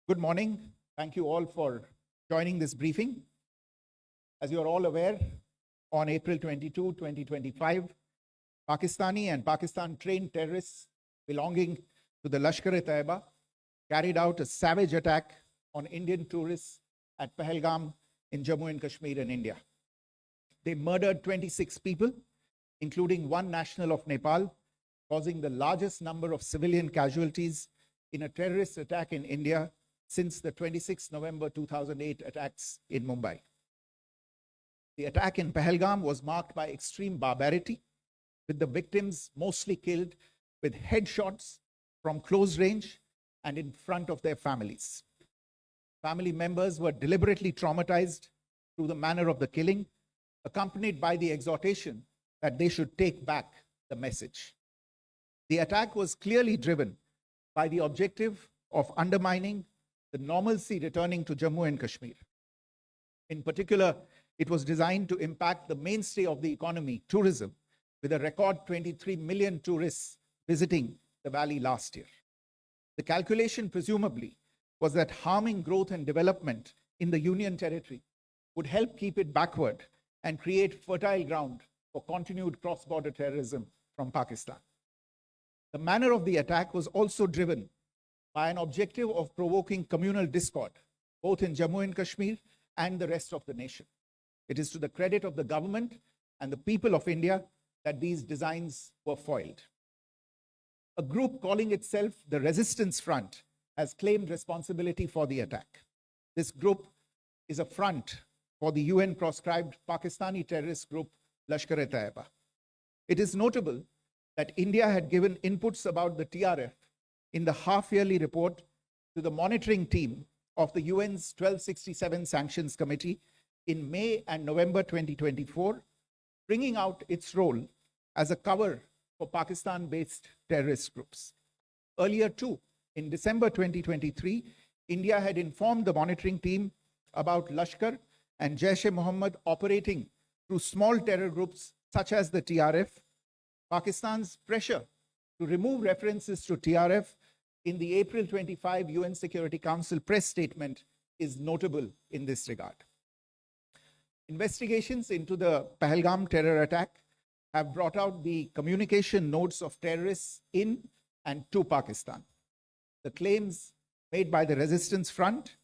Good morning. Thank you all for joining this briefing. As you are all aware, on April 22, 2025, Pakistani and Pakistan-trained terrorists belonging to the Lashkar-e-Taiba carried out a savage attack on Indian tourists at Pahalgam in Jammu and Kashmir in India. They murdered 26 people, including one national of Nepal, causing the largest number of civilian casualties in a terrorist attack in India since the 26 November 2008 attacks in Mumbai. The attack in Pahalgam was marked by extreme barbarity, with the victims mostly killed with headshots from close range and in front of their families. Family members were deliberately traumatized through the manner of the killing, accompanied by the exhortation that they should take back the message. The attack was clearly driven by the objective of undermining the normalcy returning to Jammu and Kashmir. In particular, it was designed to impact the mainstay of the economy, tourism, with a record 23 million tourists visiting the valley last year. The calculation, presumably, was that harming growth and development in the Union territory would help keep it backward and create fertile ground for continued cross-border terrorism from Pakistan. The manner of the attack was also driven by an objective of provoking communal discord, both in Jammu and Kashmir and the rest of the nation. It is to the credit of the government and the people of India that these designs were foiled. A group calling itself the Resistance Front has claimed responsibility for the attack. This group is a front for the UN-proscribed Pakistani terrorist group Lashkar-e-Taiba. It is notable that India had given inputs about the TRF in the half-yearly report to the monitoring team of the UN's 1267 Sanctions Committee in May and November 2024, bringing out its role as a cover for Pakistan-based terrorist groups. Earlier too, in December 2023, India had informed the monitoring team about Lashkar and Jaish-e-Mohammed operating through small terror groups such as the TRF. Pakistan's pressure to remove references to TRF in the April 25 UN Security Council press statement is notable in this regard. Investigations into the Pahalgam terror attack have brought out the communication notes of terrorists in and to Pakistan. The claims made by the Resistance Front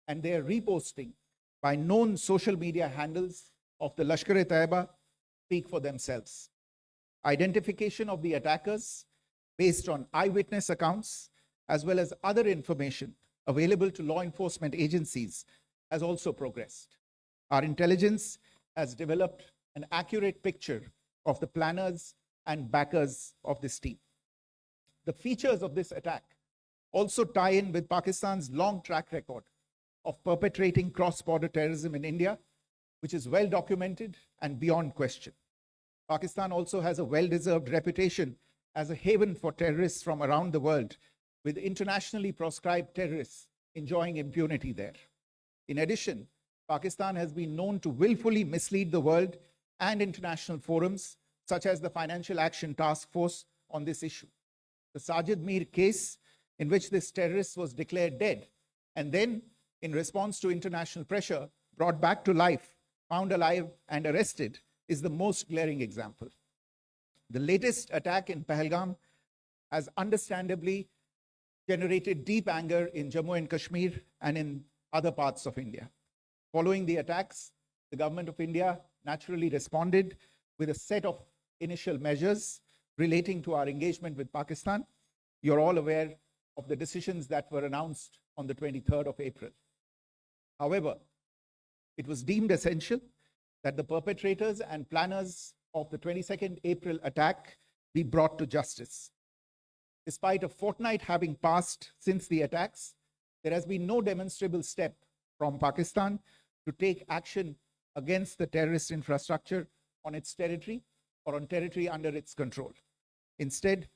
and their reposting by known social media handles of the Lashkar-e-Taiba speak for themselves. Identification of the attackers based on eyewitness accounts, as well as other information available to law enforcement agencies, has also progressed. Our intelligence has developed an accurate picture of the planners and backers of this team. The features of this attack also tie in with Pakistan's long track record of perpetrating cross-border terrorism in India, which is well documented and beyond question. Pakistan also has a well-deserved reputation as a haven for terrorists from around the world, with internationally proscribed terrorists enjoying impunity there. In addition, Pakistan has been known to willfully mislead the world and international forums, such as the Financial Action Task Force, on this issue. The Sajid Mir case, in which this terrorist was declared dead and then, in response to international pressure, brought back to life, found alive and arrested, is the most glaring example. The latest attack in Pahalgam has understandably generated deep anger in Jammu and Kashmir and in other parts of India. Following the attacks, the government of India naturally responded with a set of initial measures relating to our engagement with Pakistan. You're all aware of the decisions that were announced on the 23rd of April. However, it was deemed essential that the perpetrators and planners of the 22nd April attack be brought to justice. Despite a fortnight having passed since the attacks, there has been no demonstrable step from Pakistan to take action against the terrorist infrastructure on its territory or on territory under its control. Instead,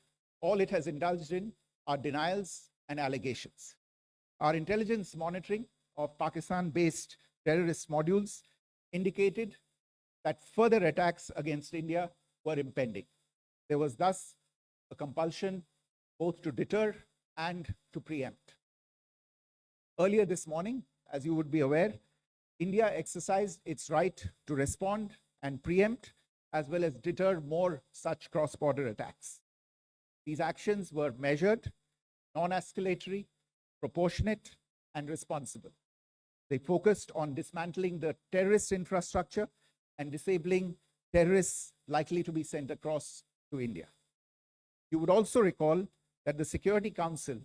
all it has indulged in are denials and allegations. Our intelligence monitoring of Pakistan-based terrorist modules indicated that further attacks against India were impending. There was thus a compulsion both to deter and to preempt. Earlier this morning, as you would be aware, India exercised its right to respond and preempt, as well as deter more such cross-border attacks. These actions were measured, non-escalatory, proportionate, and responsible. They focused on dismantling the terrorist infrastructure and disabling terrorists likely to be sent across to India. You would also recall that the Security Council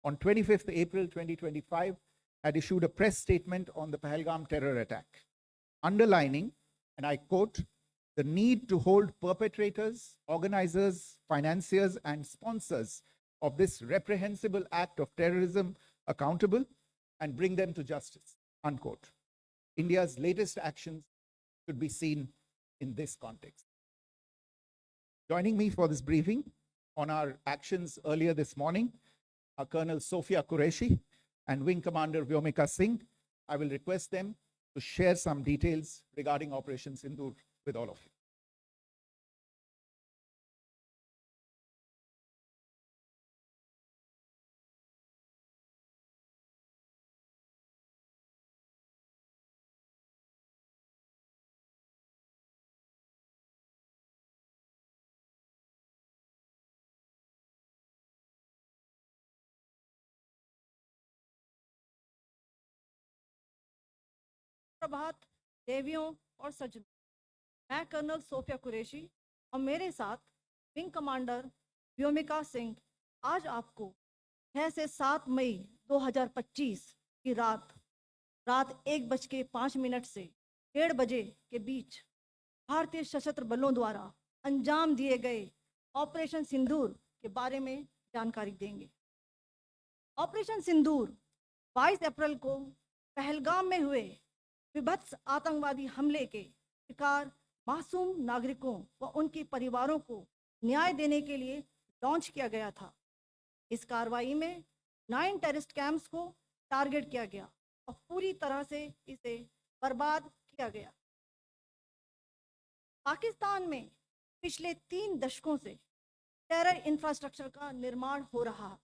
on 25th April 2025 had issued a press statement on the Pahalgam terror attack, underlining, and I quote, the need to hold perpetrators, organizers, financiers, and sponsors of this reprehensible act of terrorism accountable and bring them to justice, unquote. India's latest actions should be seen in this context. Joining me for this briefing on our actions earlier this morning are Colonel Sophia Qureshi and Wing Commander Vyomika Singh. I will request them to share some details regarding Operation Sindoor with all of you. प्रभात देवियों और सज्जनों, मैं colonel Sophia Qureshi और मेरे साथ wing commander Vyomika Singh आज आपको 6 से 7 मई 2025 की रात 1:05 से 1:30 बजे के बीच भारतीय सशस्त्र बलों द्वारा अंजाम दिए गए ऑपरेशन सिंदूर के बारे में जानकारी देंगे। ऑपरेशन सिंदूर 22 अप्रैल को पहलगाम में हुए विभत्स आतंकवादी हमले के शिकार मासूम नागरिकों व उनके परिवारों को न्याय देने के लिए लॉन्च किया गया था। इस कार्रवाई में 9 टेररिस्ट कैंप्स को टारगेट किया गया और पूरी तरह से इसे बर्बाद किया गया। पाकिस्तान में पिछले 3 दशकों से टेरर इंफ्रास्ट्रक्चर का निर्माण हो रहा है।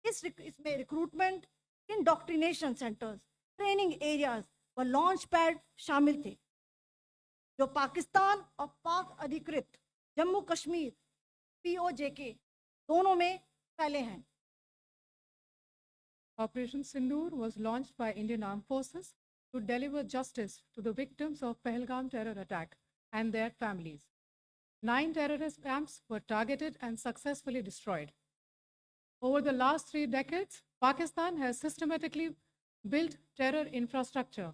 इसमें recruitment, indoctrination centres, training areas व लॉन्च पैड शामिल थे, जो पाकिस्तान और पाक अधिकृत जम्मू कश्मीर POJK दोनों में फैले हैं। Operation Sindoor was launched by Indian Armed Forces to deliver justice to the victims of Pahalgam terror attack and their families. 9 terrorist camps were targeted and successfully destroyed. Over the last 3 decades, Pakistan has systematically built terror infrastructure.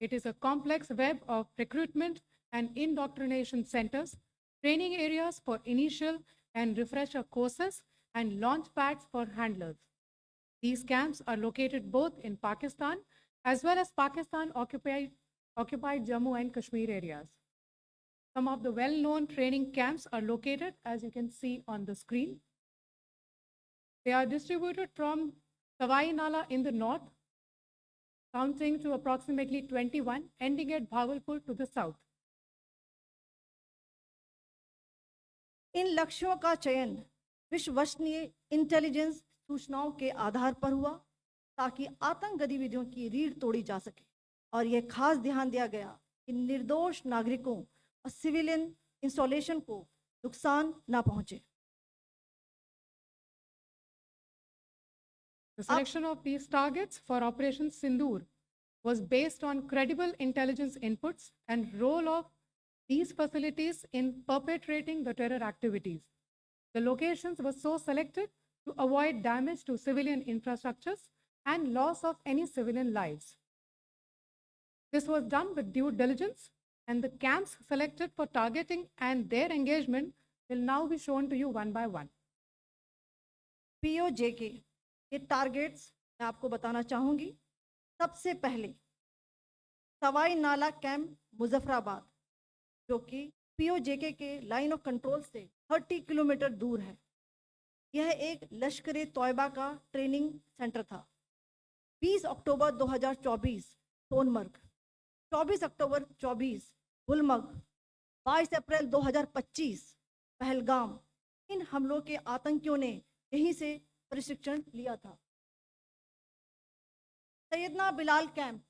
It is a complex web of recruitment and indoctrination centers, training areas for initial and refresher courses, and launch pads for handlers. These camps are located both in Pakistan as well as Pakistan-occupied Jammu and Kashmir areas. Some of the well-known training camps are located, as you can see on the screen. They are distributed from Sawai Nala in the north, counting to approximately 21, ending at Bhagalpur to the south. इन लक्ष्यों का चयन विश्वसनीय intelligence सूचनाओं के आधार पर हुआ ताकि आतंक गतिविधियों की रीढ़ तोड़ी जा सके, और यह खास ध्यान दिया गया कि निर्दोष नागरिकों और सिविलियन इंस्टॉलेशन को नुकसान न पहुंचे। The selection of these targets for Operation Sindoor was based on credible intelligence inputs and role of these facilities in perpetrating the terror activities. The locations were so selected to avoid damage to civilian infrastructures and loss of any civilian lives. This was done with due diligence, and the camps selected for targeting and their engagement will now be shown to you one by one. POJK के targets मैं आपको बताना चाहूँगी। सबसे पहले सवाई नाला camp Muzaffarabad, जो कि POJK के लाइन ऑफ कंट्रोल से 30 किलोमीटर दूर है। यह एक लश्कर-ए तौयबा का ट्रेनिंग सेंटर था। 20 अक्टूबर 2024 सोनमर्ग, 24 अक्टूबर 24 गुलमर्ग, 22 अप्रैल 2025 पहलगाम, इन हमलों के आतंकियों ने यहीं से प्रशिक्षण लिया था। सैयदना बिलाल कैंप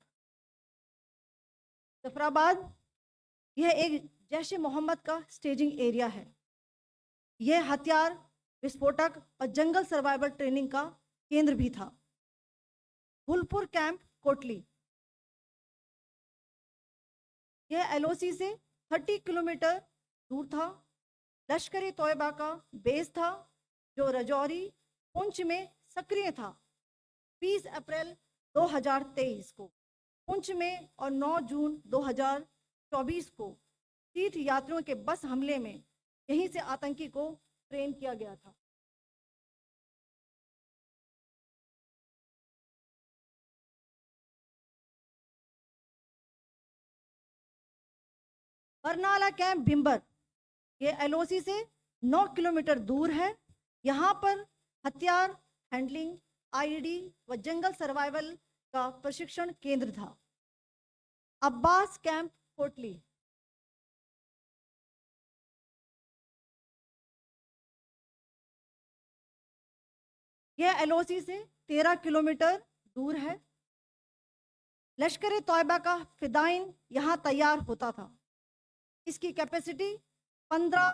जफराबाद, यह एक जैश ए मोहम्मद का स्टेजिंग एरिया है। यह हथियार, विस्फोटक और जंगल सर्वाइवल ट्रेनिंग का केंद्र भी था। फुलपुर कैंप कोटली, यह एलओसी से 30 किलोमीटर दूर था। लश्कर-ए तोयबा का बेस था जो रजौरी, पुंछ में सक्रिय था। 20 अप्रैल 2023 को पुंछ में और 9 जून 2024 को तीर्थ यात्रियों के बस हमले में यहीं से आतंकी को ट्रेन किया गया था। बरनाला कैंप भिम्बर, ये एलओसी से 9 किलोमीटर दूर है। यहाँ पर हथियार हैंडलिंग, आईईडी व जंगल सर्वाइवल का प्रशिक्षण केंद्र था। अब्बास कैंप कोटली, यह एलओसी से 13 किलोमीटर दूर है। लश्कर-ए तोयबा का फिदाइन यहाँ तैयार होता था। इसकी कैपेसिटी 15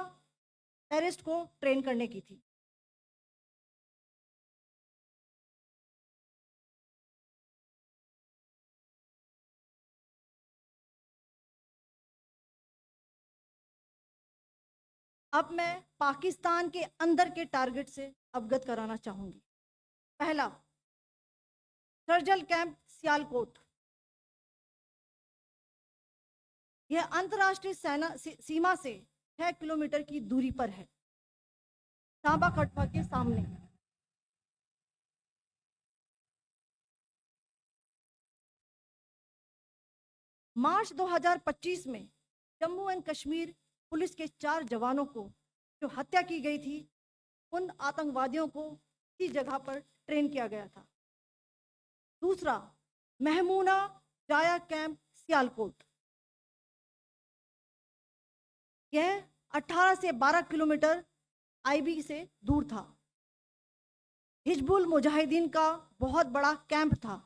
टेररिस्ट को ट्रेन करने की थी। अब मैं पाकिस्तान के अंदर के टारगेट से अवगत कराना चाहूंगी। पहला, सर्जल कैंप सियालकोट, यह अंतर्राष्ट्रीय सीमा से 6 किलोमीटर की दूरी पर है, सांबा कटवा के सामने। मार्च 2025 में जम्मू एंड कश्मीर पुलिस के 4 जवानों को जो हत्या की गई थी, उन आतंकवादियों को इसी जगह पर ट्रेन किया गया था। दूसरा, महमूना जाया कैंप सियालकोट, यह 18 से 12 किलोमीटर आईबी से दूर था। हिजबुल मुजाहिदीन का बहुत बड़ा कैंप था।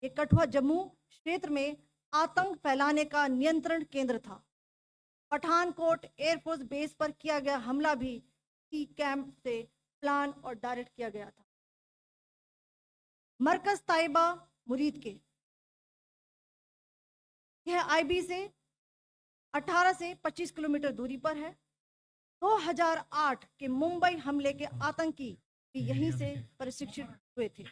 ये कठुआ जम्मू क्षेत्र में आतंक फैलाने का नियंत्रण केंद्र था। पठानकोट एयरफोर्स बेस पर किया गया हमला भी इसी कैंप से प्लान और डायरेक्ट किया गया था। मरकज ताइबा मुरीद के, यह आईबी से 18 से 25 किलोमीटर दूरी पर है। 2008 के मुंबई हमले के आतंकी भी यहीं से प्रशिक्षित हुए थे।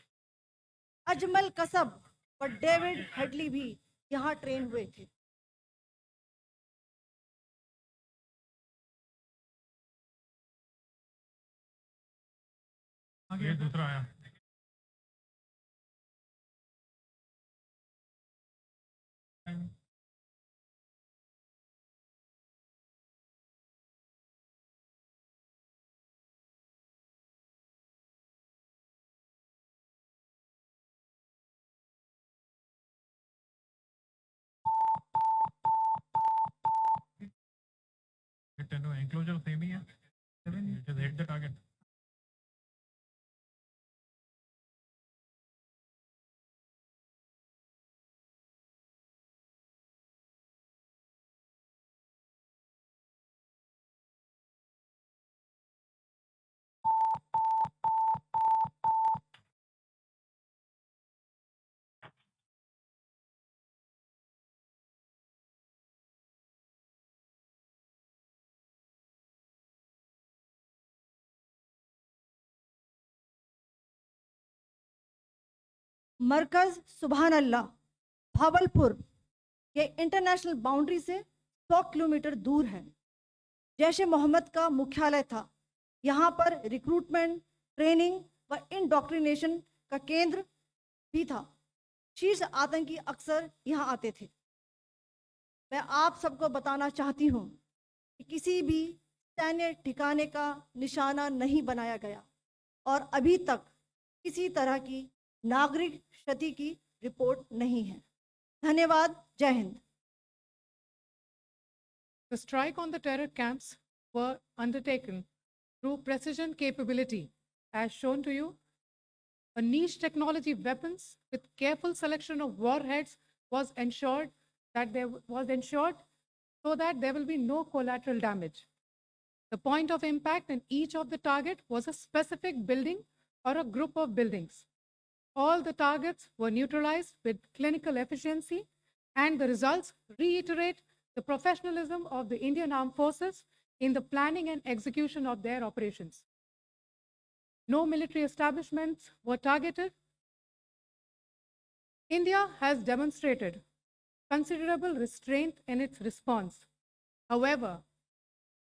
अजमल कसब और डेविड हेडली भी यहाँ ट्रेन हुए थे। आगे दूसरा आया। एंक्लोजर सेम ही है। Just hit the target. मरकज सुभान अल्लाह भावलपुर, ये इंटरनेशनल बाउंड्री से 100 किलोमीटर दूर है। जैश ए मोहम्मद का मुख्यालय था। यहाँ पर रिक्रूटमेंट, ट्रेनिंग व इंडोक्ट्रिनेशन का केंद्र भी था। शीर्ष आतंकी अक्सर यहाँ आते थे। मैं आप सबको बताना चाहती हूँ कि किसी भी सैन्य ठिकाने का निशाना नहीं बनाया गया और अभी तक किसी तरह की नागरिक क्षति की रिपोर्ट नहीं है। धन्यवाद। जय Hind. The strike on the terror camps were undertaken through precision capability, as shown to you a niche technology weapons with careful selection of warheads was ensured so that there will be no collateral damage. The point of impact in each of the target was a specific building or a group of buildings. All the targets were neutralized with clinical efficiency, and the results reiterate the professionalism of the Indian Armed Forces in the planning and execution of their operations. No military establishments were targeted. India has demonstrated considerable restraint in its response. However,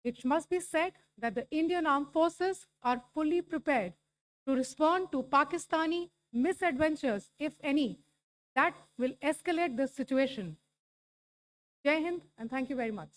it must be said that the Indian Armed Forces are fully prepared to respond to Pakistani misadventures, if any, that will escalate the situation. Jai Hind, and thank you very much.